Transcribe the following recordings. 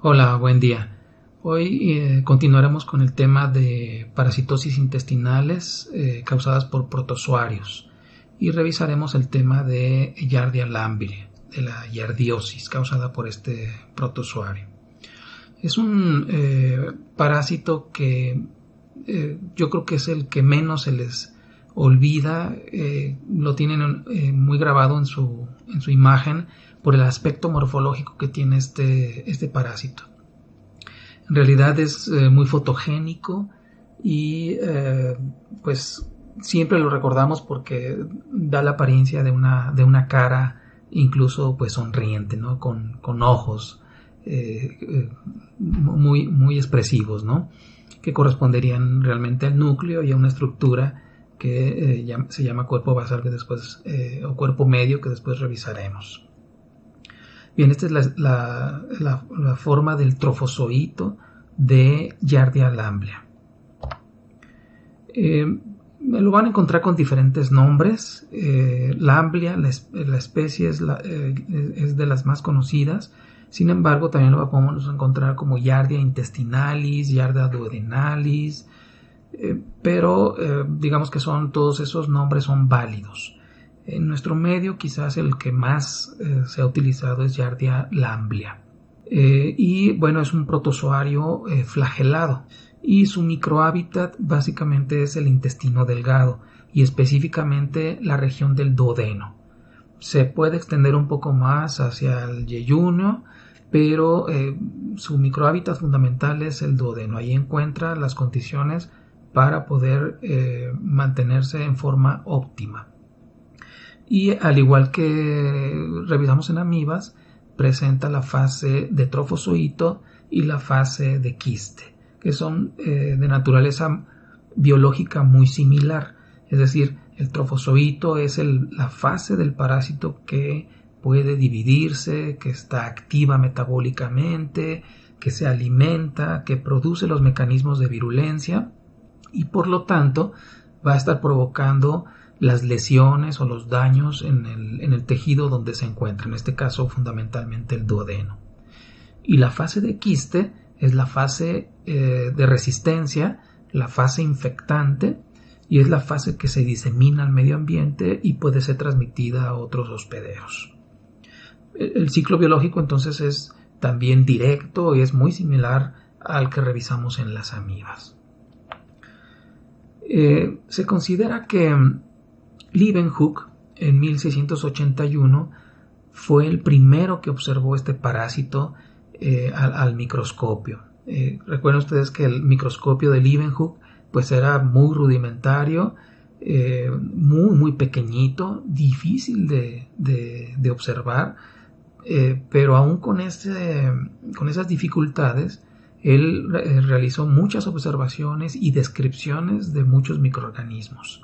Hola, buen día. Hoy continuaremos con el tema de parasitosis intestinales causadas por protozoarios y revisaremos el tema de Giardia lamblia, de la giardiosis causada por este protozoario. Es un parásito que yo creo que es el que menos se les olvida, lo tienen muy grabado en su imagen por el aspecto morfológico que tiene este parásito. En realidad es muy fotogénico y pues siempre lo recordamos porque da la apariencia de una cara incluso pues sonriente, ¿no? Con ojos muy expresivos, ¿no? Que corresponderían realmente al núcleo y a una estructura que se llama cuerpo basal, que después o cuerpo medio, que después revisaremos. Bien, esta es la forma del trofozoito de Giardia lamblia. Lo van a encontrar con diferentes nombres. Lamblia, la especie es de las más conocidas. Sin embargo, también lo podemos encontrar como Giardia intestinalis, Giardia duodenalis, pero digamos que todos esos nombres son válidos. En nuestro medio quizás el que más se ha utilizado es Giardia lamblia. Y bueno, es un protozoario flagelado y su microhábitat básicamente es el intestino delgado y específicamente la región del duodeno. Se puede extender un poco más hacia el yeyunio, pero su microhábitat fundamental es el duodeno. Ahí encuentra las condiciones para poder mantenerse en forma óptima. Y al igual que revisamos en amibas, presenta la fase de trofozoito y la fase de quiste, que son de naturaleza biológica muy similar. Es decir, el trofozoito es la fase del parásito que puede dividirse, que está activa metabólicamente, que se alimenta, que produce los mecanismos de virulencia y por lo tanto va a estar provocando las lesiones o los daños en el tejido donde se encuentra, en este caso fundamentalmente el duodeno. Y la fase de quiste es la fase de resistencia, la fase infectante, y es la fase que se disemina al medio ambiente y puede ser transmitida a otros hospederos. El ciclo biológico entonces es también directo y es muy similar al que revisamos en las amibas. Se considera que Leeuwenhoek en 1681 fue el primero que observó este parásito al microscopio. Recuerden ustedes que el microscopio de Leeuwenhoek pues era muy rudimentario, muy pequeñito, difícil de observar, pero aún con esas dificultades él realizó muchas observaciones y descripciones de muchos microorganismos,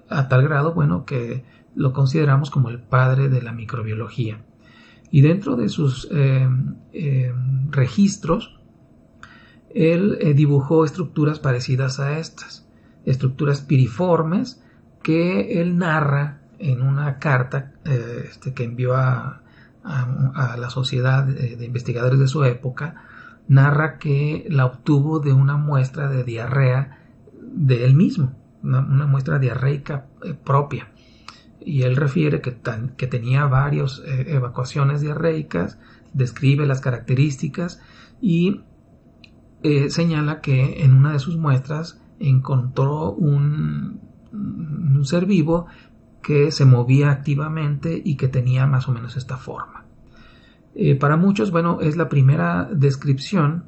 a tal grado, bueno, que lo consideramos como el padre de la microbiología. Y dentro de sus registros, él dibujó estructuras parecidas a estas, estructuras piriformes que él narra en una carta que envió a la sociedad de investigadores de su época. Narra que la obtuvo de una muestra de diarrea de él mismo, una muestra diarreica propia, y él refiere que tenía varias evacuaciones diarreicas, describe las características y señala que en una de sus muestras encontró un ser vivo que se movía activamente y que tenía más o menos esta forma. Para muchos, bueno, es la primera descripción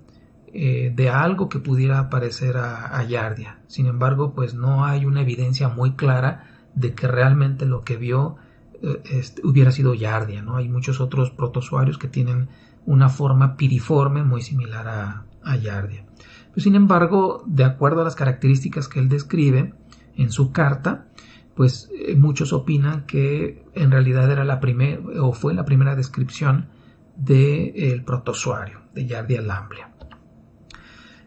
de algo que pudiera parecer a Giardia. Sin embargo, pues no hay una evidencia muy clara de que realmente lo que vio hubiera sido Giardia, ¿no? Hay muchos otros protozoarios que tienen una forma piriforme muy similar a Giardia. Pero, sin embargo, de acuerdo a las características que él describe en su carta, pues muchos opinan que en realidad fue la primera descripción del protozoario de Giardia lamblia.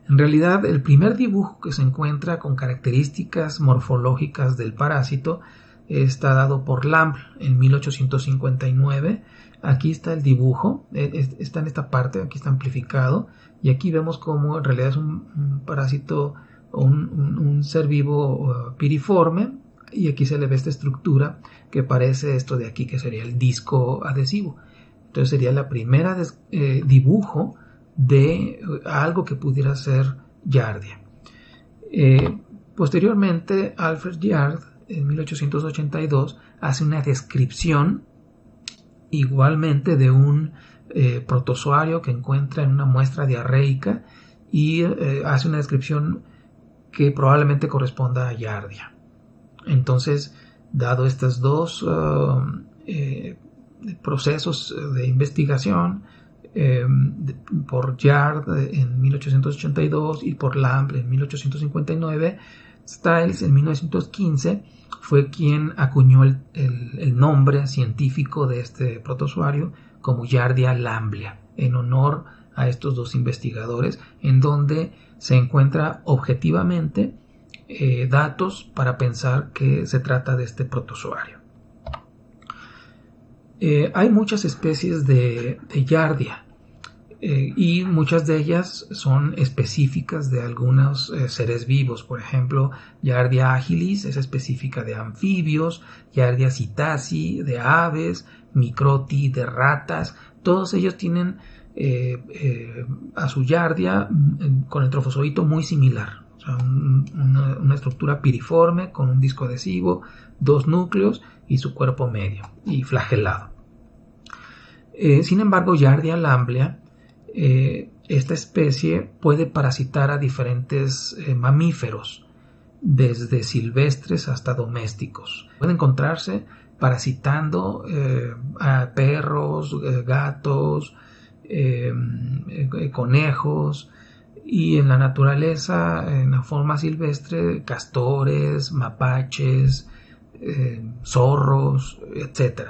En realidad, el primer dibujo que se encuentra con características morfológicas del parásito está dado por Lamb en 1859 Aquí está el dibujo, está en esta parte, aquí está amplificado, y aquí vemos cómo en realidad es un parásito, un ser vivo piriforme, y aquí se le ve esta estructura que parece esto de aquí, que sería el disco adhesivo. Entonces sería la primera dibujo de algo que pudiera ser Giardia. Posteriormente, Alfred Jard, en 1882, hace una descripción igualmente de un protozoario que encuentra en una muestra diarreica y hace una descripción que probablemente corresponda a Giardia. Entonces, dado estos dos procesos de investigación, por Yard en 1882 y por Lamble en 1859, Stiles en 1915 fue quien acuñó el nombre científico de este protozoario como Giardia lamblia, en honor a estos dos investigadores, en donde se encuentra objetivamente datos para pensar que se trata de este protozoario. Hay muchas especies de Giardia y muchas de ellas son específicas de algunos seres vivos. Por ejemplo, Giardia agilis es específica de anfibios, Giardia psittaci de aves, Microti de ratas. Todos ellos tienen a su Giardia con el trofozoito muy similar. O sea, una estructura piriforme con un disco adhesivo, dos núcleos y su cuerpo medio y flagelado. Sin embargo, Giardia lamblia, esta especie puede parasitar a diferentes mamíferos, desde silvestres hasta domésticos. Puede encontrarse parasitando a perros, gatos, conejos, y en la naturaleza, en la forma silvestre, castores, mapaches, zorros, etc.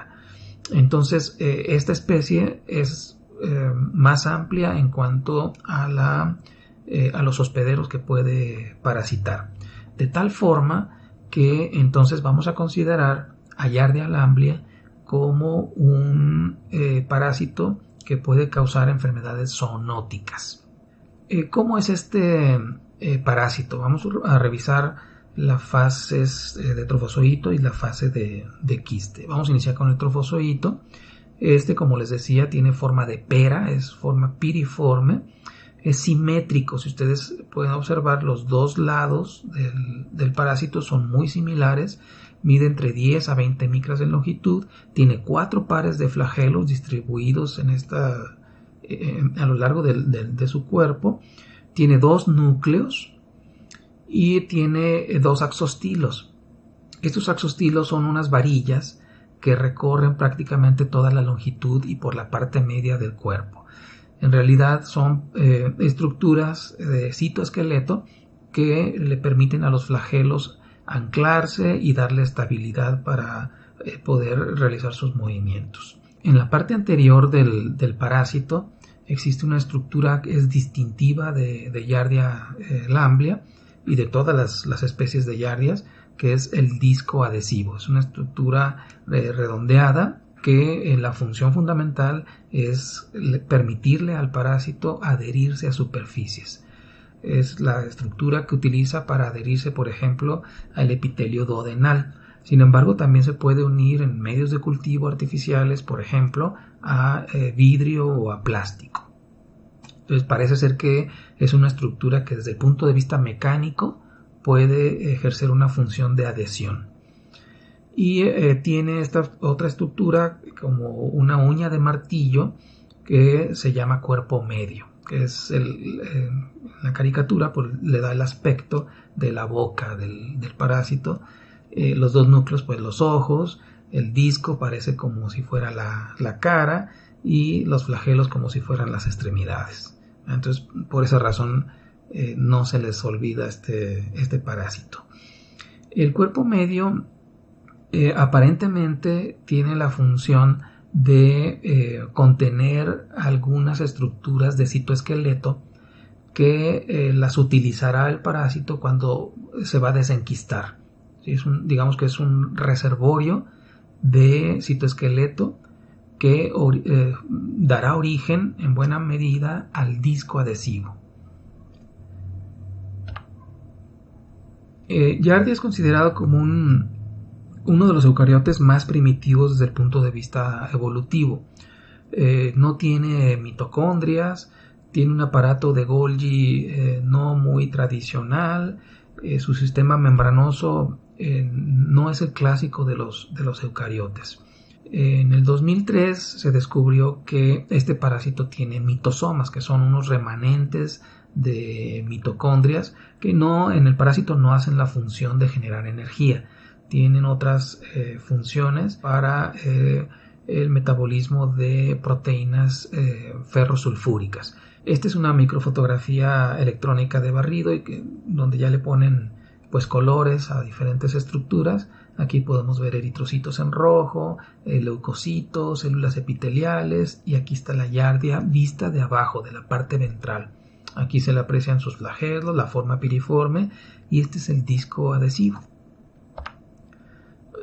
Entonces, esta especie es más amplia en cuanto a los hospederos que puede parasitar. De tal forma que entonces vamos a considerar a Giardia lamblia como un parásito que puede causar enfermedades zoonóticas. ¿Cómo es este parásito? Vamos a revisar las fases de trofozoito y la fase de quiste. Vamos a iniciar con el trofozoito. Como les decía, tiene forma de pera, es forma piriforme, es simétrico. Si ustedes pueden observar, los dos lados del parásito son muy similares, mide entre 10 a 20 micras en longitud, tiene 4 pares de flagelos distribuidos a lo largo de su cuerpo, tiene 2 núcleos y tiene 2 axostilos. Estos axostilos son unas varillas que recorren prácticamente toda la longitud y por la parte media del cuerpo. En realidad son estructuras de citoesqueleto que le permiten a los flagelos anclarse y darle estabilidad para poder realizar sus movimientos. En la parte anterior del parásito existe una estructura que es distintiva de Giardia lamblia y de todas las especies de Giardias, que es el disco adhesivo. Es una estructura redondeada que la función fundamental es permitirle al parásito adherirse a superficies. Es la estructura que utiliza para adherirse, por ejemplo, al epitelio duodenal. Sin embargo, también se puede unir en medios de cultivo artificiales, por ejemplo, a vidrio o a plástico. Entonces parece ser que es una estructura que desde el punto de vista mecánico puede ejercer una función de adhesión. Y tiene esta otra estructura como una uña de martillo que se llama cuerpo medio, que es la caricatura pues, le da el aspecto de la boca del parásito. Los dos núcleos, pues los ojos, el disco parece como si fuera la cara y los flagelos como si fueran las extremidades. Entonces, por esa razón no se les olvida este parásito. El cuerpo medio aparentemente tiene la función de contener algunas estructuras de citoesqueleto que las utilizará el parásito cuando se va a desenquistar. ¿Sí? Digamos que es un reservorio de citoesqueleto que dará origen en buena medida al disco adhesivo. Giardia es considerado como uno de los eucariotes más primitivos desde el punto de vista evolutivo. No tiene mitocondrias, tiene un aparato de Golgi no muy tradicional, su sistema membranoso no es el clásico de los eucariotes. En el 2003 se descubrió que este parásito tiene mitosomas, que son unos remanentes de mitocondrias que en el parásito no hacen la función de generar energía, tienen otras funciones para el metabolismo de proteínas ferrosulfúricas. Esta es una microfotografía electrónica de barrido donde ya le ponen pues colores a diferentes estructuras. Aquí podemos ver eritrocitos en rojo, leucocitos, células epiteliales, y aquí está la Giardia vista de abajo, de la parte ventral. Aquí se le aprecian sus flagelos, la forma piriforme, y este es el disco adhesivo.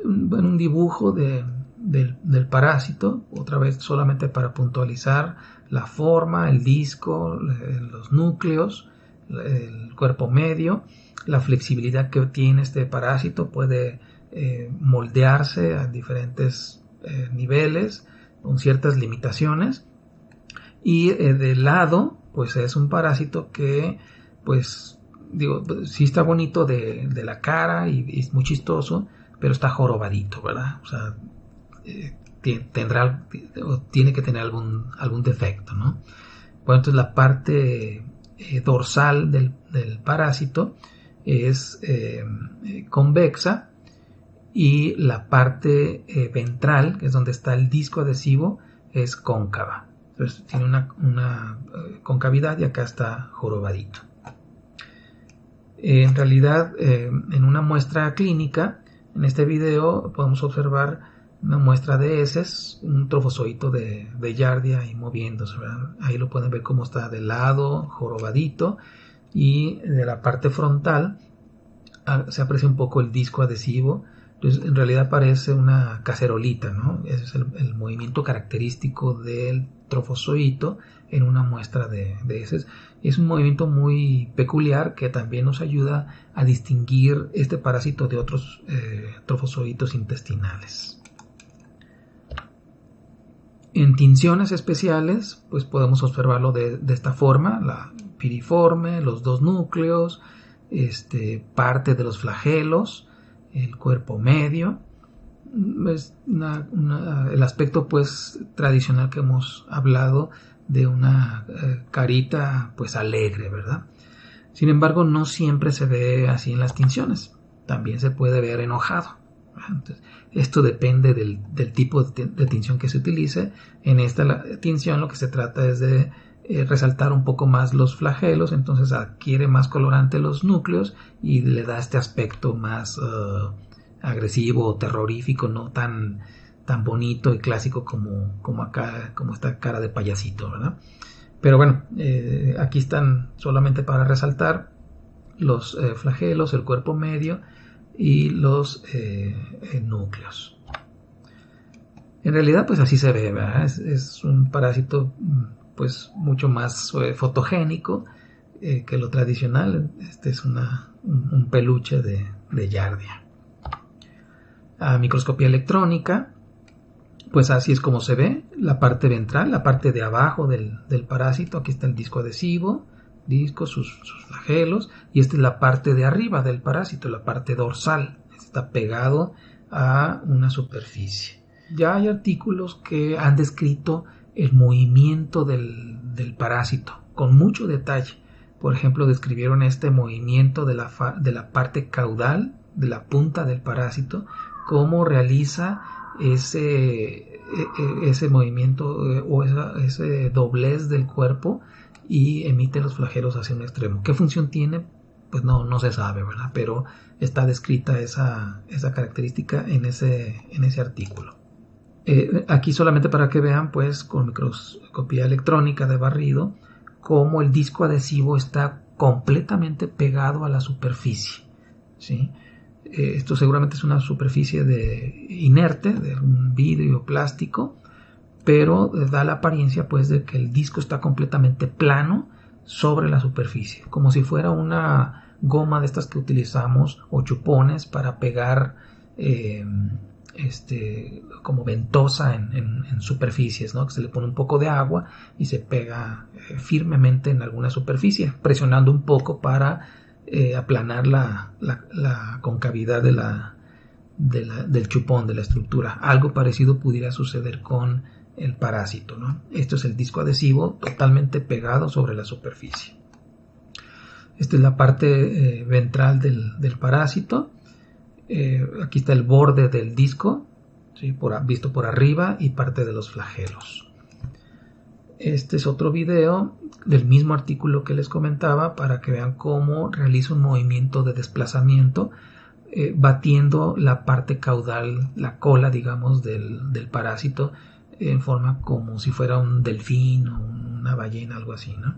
Bueno, un dibujo del parásito, otra vez solamente para puntualizar la forma, el disco, los núcleos, el cuerpo medio, la flexibilidad que tiene este parásito, puede moldearse a diferentes niveles con ciertas limitaciones, y del lado pues es un parásito que pues digo, sí está bonito de la cara y es muy chistoso, pero está jorobadito, ¿verdad? O sea, tiene que tener algún defecto, ¿no? Bueno, entonces la parte dorsal del parásito es convexa, y la parte ventral, que es donde está el disco adhesivo, es cóncava. Entonces tiene una concavidad, y acá está jorobadito. En realidad, en una muestra clínica, en este video podemos observar una muestra de heces, un trofozoito de Giardia ahí moviéndose, ¿verdad? Ahí lo pueden ver cómo está de lado, jorobadito, y de la parte frontal se aprecia un poco el disco adhesivo. Entonces, en realidad parece una cacerolita, ¿no? Ese es el movimiento característico del trofozoito en una muestra de heces. Es un movimiento muy peculiar que también nos ayuda a distinguir este parásito de otros trofozoitos intestinales. En tinciones especiales, pues podemos observarlo de esta forma: la piriforme, los dos núcleos, parte de los flagelos, el cuerpo medio. Es el aspecto pues tradicional que hemos hablado de una carita pues alegre, ¿verdad? Sin embargo, no siempre se ve así en las tinciones, también se puede ver enojado. Entonces, esto depende del tipo de tinción que se utilice. En esta tinción lo que se trata es de resaltar un poco más los flagelos, entonces adquiere más colorante los núcleos y le da este aspecto más agresivo o terrorífico, no tan bonito y clásico como acá, como esta cara de payasito, ¿verdad? Pero bueno, aquí están solamente para resaltar los flagelos, el cuerpo medio y los núcleos. En realidad pues así se ve, ¿verdad? Es un parásito pues mucho más fotogénico que lo tradicional. Este es un peluche de Giardia. A microscopía electrónica, pues así es como se ve la parte ventral, la parte de abajo del parásito. Aquí está el disco adhesivo, sus flagelos, y esta es la parte de arriba del parásito, la parte dorsal. Está pegado a una superficie. Ya hay artículos que han descrito el movimiento del parásito con mucho detalle. Por ejemplo, describieron este movimiento de la parte caudal, de la punta del parásito, cómo realiza ese movimiento o ese doblez del cuerpo y emite los flagelos hacia un extremo. ¿Qué función tiene? Pues no se sabe, ¿verdad? Pero está descrita esa característica en ese artículo. Aquí solamente para que vean, pues, con microscopía electrónica de barrido, cómo el disco adhesivo está completamente pegado a la superficie, ¿sí? Esto seguramente es una superficie inerte, de un vidrio plástico, pero da la apariencia pues de que el disco está completamente plano sobre la superficie, como si fuera una goma de estas que utilizamos o chupones para pegar como ventosa en superficies, ¿no? Que se le pone un poco de agua y se pega firmemente en alguna superficie, presionando un poco para aplanar la concavidad del chupón, de la estructura. Algo parecido pudiera suceder con el parásito, ¿no? Esto es el disco adhesivo totalmente pegado sobre la superficie. Esta es la parte ventral del parásito. Aquí está el borde del disco, ¿sí? Visto por arriba, y parte de los flagelos. Este es otro video del mismo artículo que les comentaba para que vean cómo realiza un movimiento de desplazamiento batiendo la parte caudal, la cola, digamos, del parásito en forma como si fuera un delfín o una ballena, algo así, ¿no?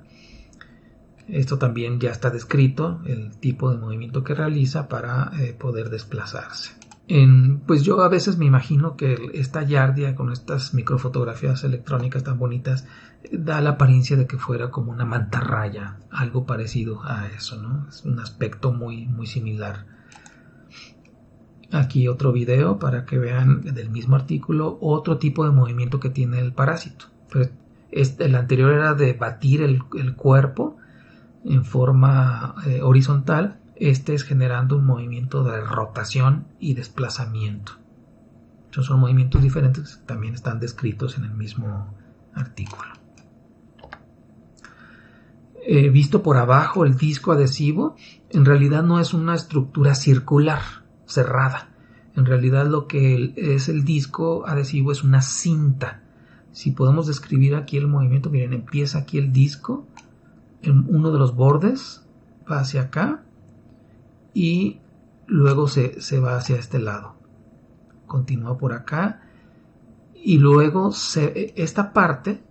Esto también ya está descrito, el tipo de movimiento que realiza para poder desplazarse. Pues yo a veces me imagino que esta Giardia con estas microfotografías electrónicas tan bonitas da la apariencia de que fuera como una mantarraya, algo parecido a eso, ¿no? Es un aspecto muy, muy similar. Aquí otro video para que vean del mismo artículo otro tipo de movimiento que tiene el parásito. Pues el anterior era de batir el cuerpo en forma horizontal. Este es generando un movimiento de rotación y desplazamiento. Estos son movimientos diferentes que también están descritos en el mismo artículo. Visto por abajo, el disco adhesivo en realidad no es una estructura circular cerrada. En realidad lo que es el disco adhesivo es una cinta. Si podemos describir aquí el movimiento, miren, empieza aquí el disco, en uno de los bordes va hacia acá y luego se va hacia este lado. Continúa por acá y luego esta parte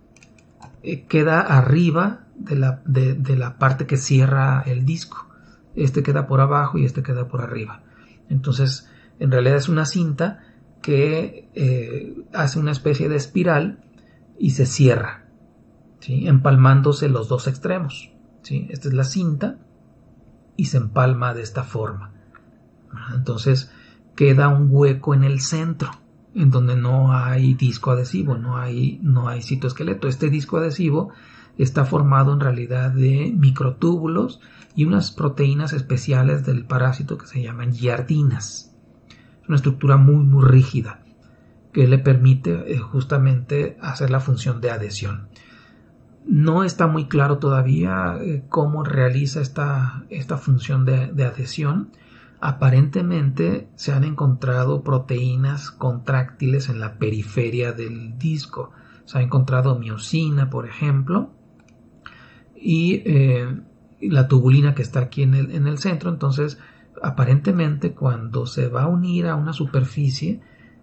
queda arriba de la parte que cierra el disco. Este queda por abajo y este queda por arriba. Entonces, en realidad es una cinta que hace una especie de espiral y se cierra, ¿sí? Empalmándose los dos extremos, ¿sí? Esta es la cinta y se empalma de esta forma. Entonces, queda un hueco en el centro, en donde no hay disco adhesivo, no hay citoesqueleto. Este disco adhesivo está formado en realidad de microtúbulos y unas proteínas especiales del parásito que se llaman giardinas. Es una estructura muy, muy rígida que le permite justamente hacer la función de adhesión. No está muy claro todavía cómo realiza esta función de adhesión. Aparentemente se han encontrado proteínas contráctiles en la periferia del disco. Se ha encontrado miosina, por ejemplo, y la tubulina que está aquí en el centro. Entonces, aparentemente, cuando se va a unir a una superficie,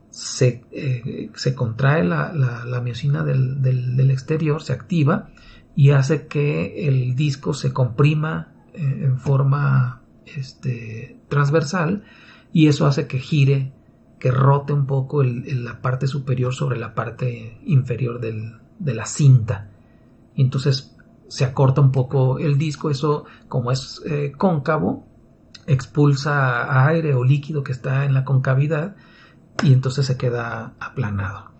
se contrae la miosina del exterior, se activa y hace que el disco se comprima en forma transversal, y eso hace que gire, que rote un poco la parte superior sobre la parte inferior de la cinta. Y entonces se acorta un poco el disco. Eso, como es cóncavo, expulsa aire o líquido que está en la concavidad y entonces se queda aplanado.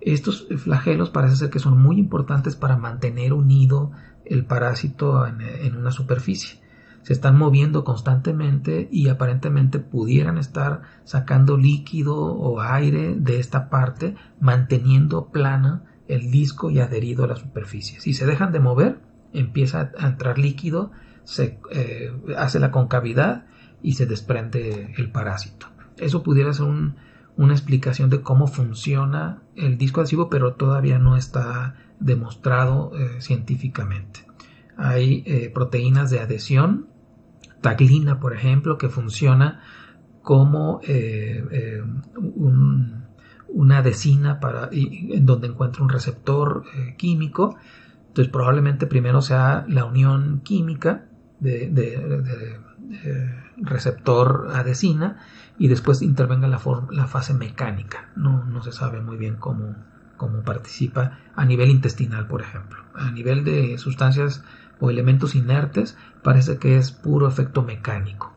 Estos flagelos parece ser que son muy importantes para mantener unido el parásito en una superficie. Se están moviendo constantemente y aparentemente pudieran estar sacando líquido o aire de esta parte, manteniendo plana el disco y adherido a la superficie. Si se dejan de mover, empieza a entrar líquido, se hace la concavidad y se desprende el parásito. Eso pudiera ser una explicación de cómo funciona el disco adhesivo, pero todavía no está demostrado científicamente. Hay proteínas de adhesión, taglina, por ejemplo, que funciona como una adhesina en donde encuentra un receptor químico. Entonces probablemente primero sea la unión química de receptor adhesina y después intervenga la fase mecánica. No se sabe muy bien cómo como participa a nivel intestinal, por ejemplo. A nivel de sustancias o elementos inertes, parece que es puro efecto mecánico.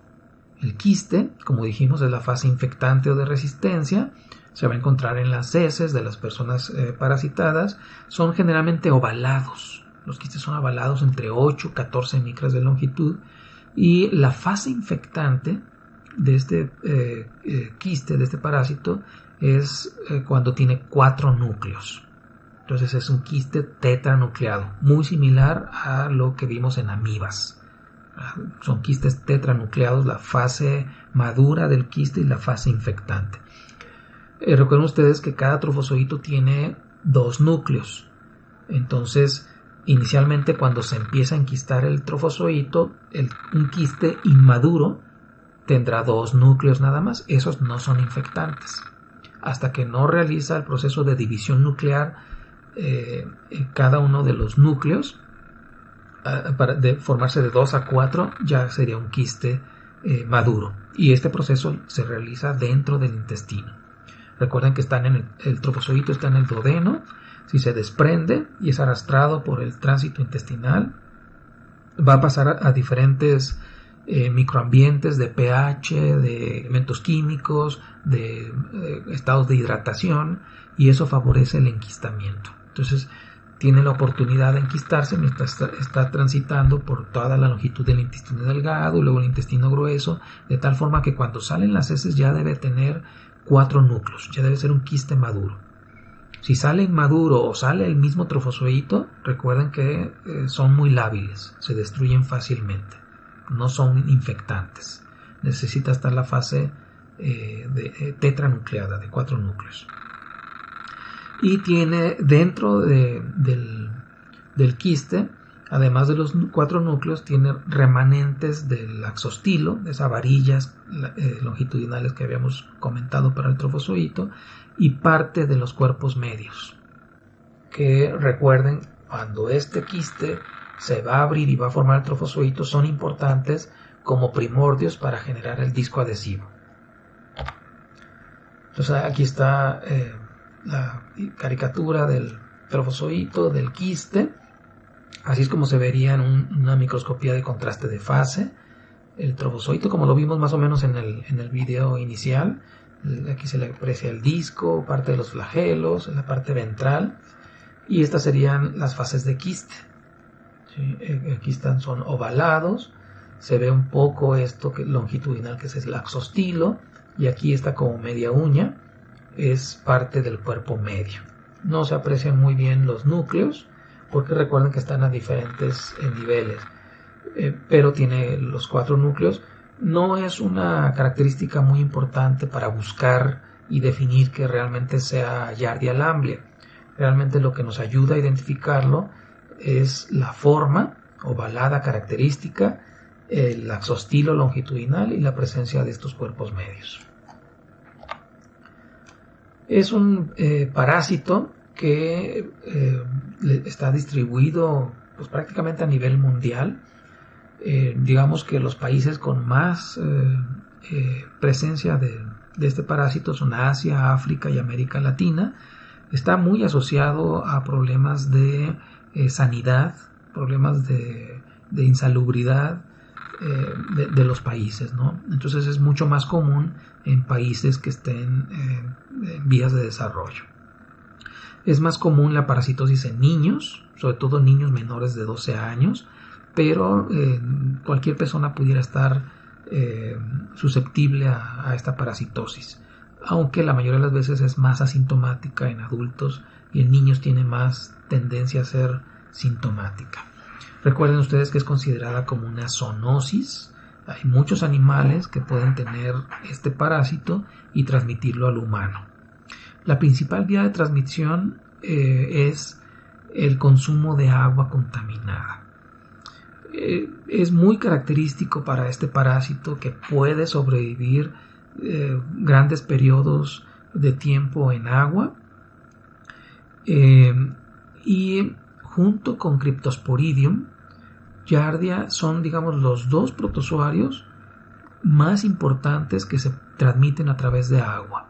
El quiste, como dijimos, es la fase infectante o de resistencia. Se va a encontrar en las heces de las personas parasitadas. Son generalmente ovalados. Los quistes son ovalados entre 8 y 14 micras de longitud. Y la fase infectante de este quiste, de este parásito, es cuando tiene 4 núcleos. Entonces es un quiste tetranucleado, muy similar a lo que vimos en amibas. Son quistes tetranucleados, la fase madura del quiste y la fase infectante. Recuerden ustedes que cada trofozoito tiene 2 núcleos. Entonces, inicialmente cuando se empieza a enquistar el trofozoito, un quiste inmaduro tendrá 2 núcleos nada más. Esos no son infectantes. Hasta que no realiza el proceso de división nuclear en cada uno de los núcleos, para formarse de 2 a 4, ya sería un quiste maduro. Y este proceso se realiza dentro del intestino. Recuerden que el trofozoito está en el duodeno. Si se desprende y es arrastrado por el tránsito intestinal, va a pasar a diferentes microambientes de pH, de elementos químicos, de estados de hidratación, y eso favorece el enquistamiento. Entonces tiene la oportunidad de enquistarse mientras está transitando por toda la longitud del intestino delgado y luego el intestino grueso, de tal forma que cuando salen las heces ya debe tener 4 núcleos, ya debe ser un quiste maduro. Si sale inmaduro o sale el mismo trofozoito, recuerden que son muy lábiles, se destruyen fácilmente, no son infectantes. Necesita estar la fase tetranucleada, de 4 núcleos. Y tiene dentro del quiste, además de los 4 núcleos, tiene remanentes del axostilo, de esas varillas longitudinales que habíamos comentado para el trofozoito, y parte de los cuerpos medios, que recuerden, cuando este quiste se va a abrir y va a formar el trofozoito, son importantes como primordios para generar el disco adhesivo. Entonces aquí está la caricatura del trofozoito, del quiste. Así es como se vería en una microscopía de contraste de fase. El trofozoito, como lo vimos más o menos en el video inicial. Aquí se le aprecia el disco, parte de los flagelos, la parte ventral. Y estas serían las fases de quiste. ¿Sí? Aquí son ovalados. Se ve un poco esto longitudinal, que es el axostilo. Y aquí está como media uña. Es parte del cuerpo medio. No se aprecian muy bien los núcleos, porque recuerden que están a diferentes niveles, pero tiene los 4 núcleos. No es una característica muy importante para buscar y definir que realmente sea Giardia lamblia. Realmente lo que nos ayuda a identificarlo es la forma ovalada característica, el axostilo longitudinal y la presencia de estos cuerpos medios. Es un parásito que está distribuido pues, prácticamente a nivel mundial. Digamos que los países con más presencia de este parásito son Asia, África y América Latina. Está muy asociado a problemas de sanidad, problemas de insalubridad de los países, ¿no? Entonces es mucho más común en países que estén en vías de desarrollo. Es más común la parasitosis en niños, sobre todo niños menores de 12 años, pero cualquier persona pudiera estar susceptible a esta parasitosis, aunque la mayoría de las veces es más asintomática en adultos y en niños tiene más tendencia a ser sintomática. Recuerden ustedes que es considerada como una zoonosis. Hay muchos animales que pueden tener este parásito y transmitirlo al humano. La principal vía de transmisión es el consumo de agua contaminada. Es muy característico para este parásito que puede sobrevivir grandes periodos de tiempo en agua, y junto con Cryptosporidium, Giardia son, digamos, los 2 protozoarios más importantes que se transmiten a través de agua.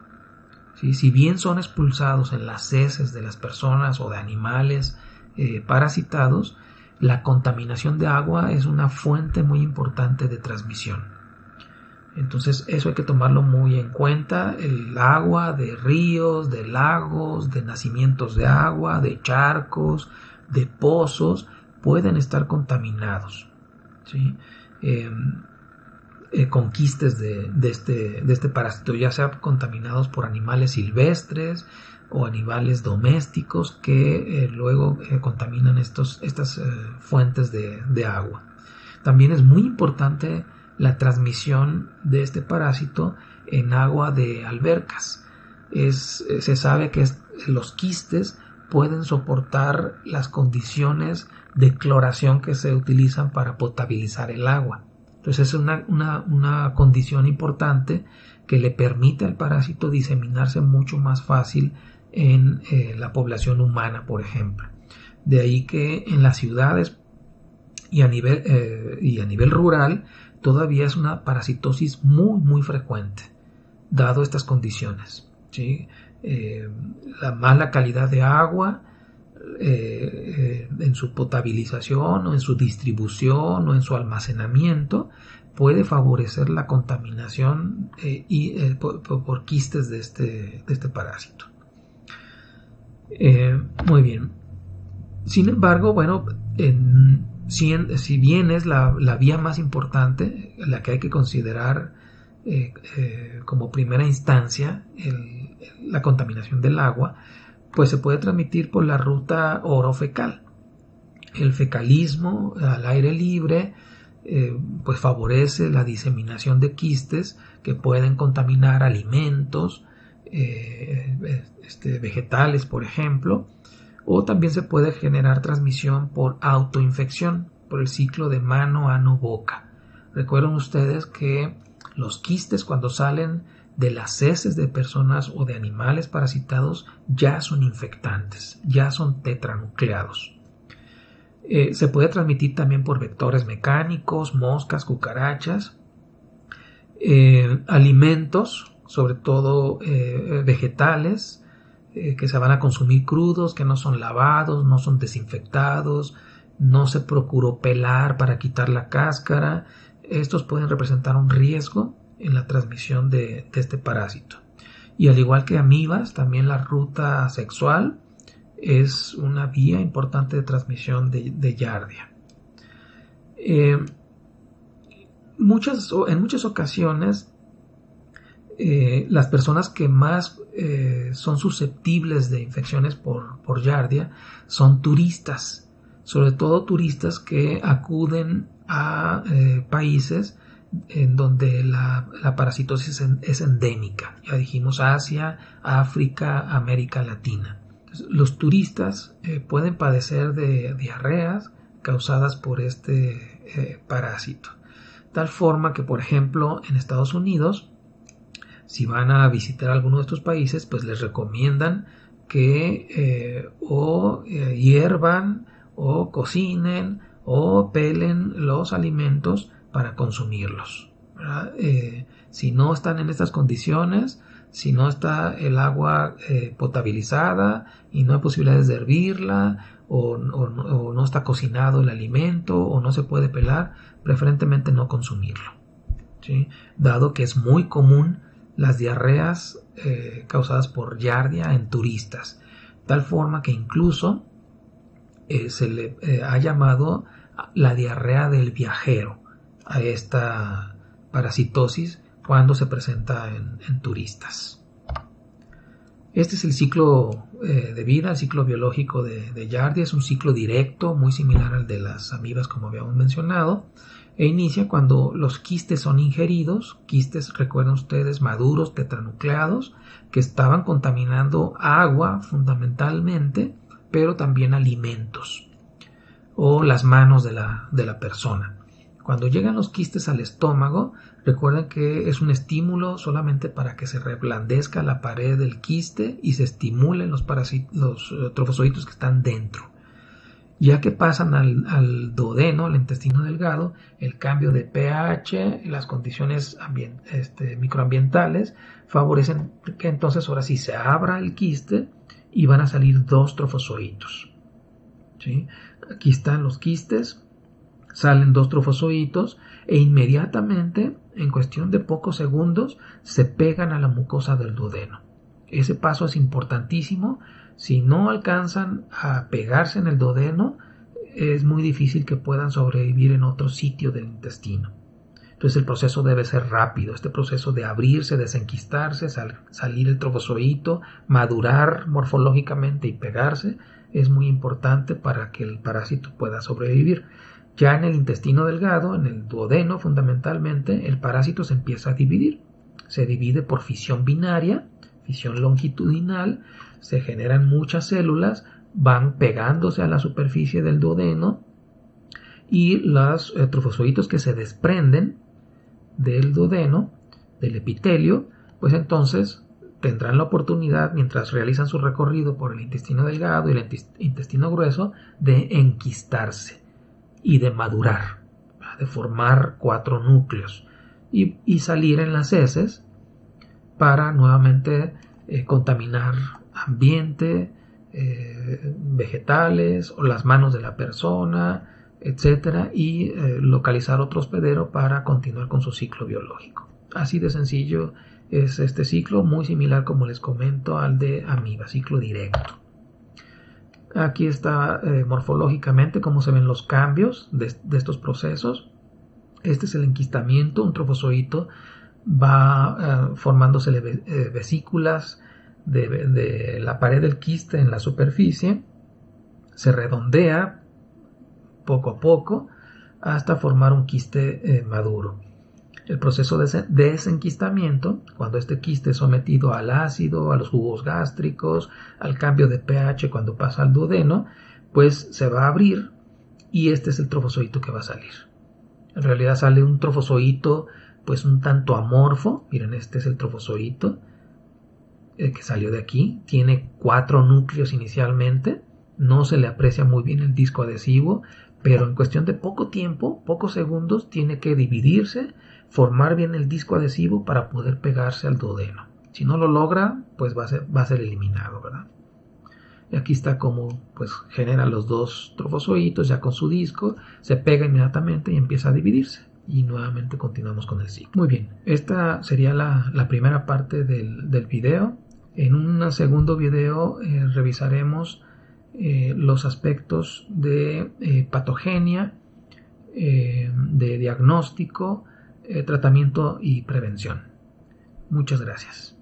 ¿sí? Si bien son expulsados en las heces de las personas o de animales parasitados, la contaminación de agua es una fuente muy importante de transmisión. Entonces eso hay que tomarlo muy en cuenta. El agua de ríos, de lagos, de nacimientos de agua, de charcos, de pozos, pueden estar contaminados, ¿sí? Con quistes de este parásito, ya sea contaminados por animales silvestres o animales domésticos que luego contaminan estas fuentes de agua. También es muy importante la transmisión de este parásito en agua de albercas. Se sabe que los quistes pueden soportar las condiciones de cloración que se utilizan para potabilizar el agua. Entonces es una condición importante que le permite al parásito diseminarse mucho más fácil en la población humana, por ejemplo. De ahí que en las ciudades y a nivel rural todavía es una parasitosis muy muy frecuente, dado estas condiciones, ¿sí? La mala calidad de agua en su potabilización o en su distribución o en su almacenamiento puede favorecer la contaminación por quistes de este parásito. Muy bien. Sin embargo, bueno, si bien es la vía más importante, la que hay que considerar como primera instancia la contaminación del agua, pues se puede transmitir por la ruta orofecal. El fecalismo al aire libre pues favorece la diseminación de quistes que pueden contaminar alimentos, vegetales, por ejemplo, o también se puede generar transmisión por autoinfección, por el ciclo de mano, ano, boca. Recuerden ustedes que los quistes, cuando salen de las heces de personas o de animales parasitados, ya son infectantes, ya son tetranucleados. Se puede transmitir también por vectores mecánicos, moscas, cucarachas, alimentos, sobre todo vegetales, que se van a consumir crudos, que no son lavados, no son desinfectados, no se procuró pelar para quitar la cáscara. Estos pueden representar un riesgo en la transmisión de este parásito. Y al igual que amibas, también la ruta sexual es una vía importante de transmisión de Giardia. En muchas ocasiones, las personas que más son susceptibles de infecciones por Giardia son turistas, sobre todo turistas que acuden a países en donde la parasitosis es endémica. Ya dijimos Asia, África, América Latina. Los turistas pueden padecer de diarreas causadas por este parásito. Tal forma que, por ejemplo, en Estados Unidos, si van a visitar alguno de estos países, pues les recomiendan que hiervan o cocinen o pelen los alimentos para consumirlos, ¿verdad? Si no están en estas condiciones, si no está el agua potabilizada y no hay posibilidades de hervirla o no está cocinado el alimento o no se puede pelar, preferentemente no consumirlo, ¿sí? Dado que es muy común las diarreas causadas por Giardia en turistas, tal forma que incluso se le ha llamado la diarrea del viajero a esta parasitosis cuando se presenta en turistas. Este es el ciclo de vida, el ciclo biológico de Giardia. Es un ciclo directo, muy similar al de las amibas, como habíamos mencionado, e inicia cuando los quistes son ingeridos. Quistes, recuerden ustedes, maduros, tetranucleados, que estaban contaminando agua fundamentalmente, pero también alimentos o las manos de la persona. Cuando llegan los quistes al estómago, recuerden que es un estímulo solamente para que se reblandezca la pared del quiste y se estimulen los trofozoitos que están dentro. Ya que pasan al duodeno, al intestino delgado, el cambio de pH, las condiciones microambientales favorecen que entonces ahora sí se abra el quiste y van a salir 2 trofozoitos. ¿Sí? Aquí están los quistes, salen 2 trofozoitos e inmediatamente, en cuestión de pocos segundos, se pegan a la mucosa del duodeno. Ese paso es importantísimo. Si no alcanzan a pegarse en el duodeno, es muy difícil que puedan sobrevivir en otro sitio del intestino. Entonces el proceso debe ser rápido. Este proceso de abrirse, desenquistarse, salir el trofozoito, madurar morfológicamente y pegarse, es muy importante para que el parásito pueda sobrevivir. Ya en el intestino delgado, en el duodeno fundamentalmente, el parásito se empieza a dividir. Se divide por fisión binaria, fisión longitudinal, se generan muchas células, van pegándose a la superficie del duodeno y los trofozoitos que se desprenden del duodeno, del epitelio, pues entonces tendrán la oportunidad, mientras realizan su recorrido por el intestino delgado y el intestino grueso, de enquistarse y de madurar, de formar 4 núcleos y salir en las heces para nuevamente contaminar ambiente, vegetales o las manos de la persona, etcétera, y localizar otro hospedero para continuar con su ciclo biológico. Así de sencillo es este ciclo, muy similar, como les comento, al de amiba, ciclo directo. Aquí está morfológicamente cómo se ven los cambios de estos procesos. Este es el enquistamiento, un trofozoito va formándose vesículas de la pared del quiste en la superficie, se redondea poco a poco hasta formar un quiste maduro. El proceso de desenquistamiento, cuando este quiste es sometido al ácido, a los jugos gástricos, al cambio de pH cuando pasa al duodeno, pues se va a abrir y este es el trofozoito que va a salir. En realidad sale un trofozoito pues un tanto amorfo. Miren, este es el trofozoito que salió de aquí. Tiene 4 núcleos inicialmente. No se le aprecia muy bien el disco adhesivo, pero en cuestión de poco tiempo, pocos segundos, tiene que dividirse, formar bien el disco adhesivo para poder pegarse al duodeno. Si no lo logra, pues va a ser eliminado, ¿verdad? Y aquí está como pues genera los 2 trofozoitos ya con su disco, se pega inmediatamente y empieza a dividirse. Y nuevamente continuamos con el ciclo. Muy bien, esta sería la primera parte del video. En un segundo video revisaremos los aspectos de patogenia, de diagnóstico, tratamiento y prevención. Muchas gracias.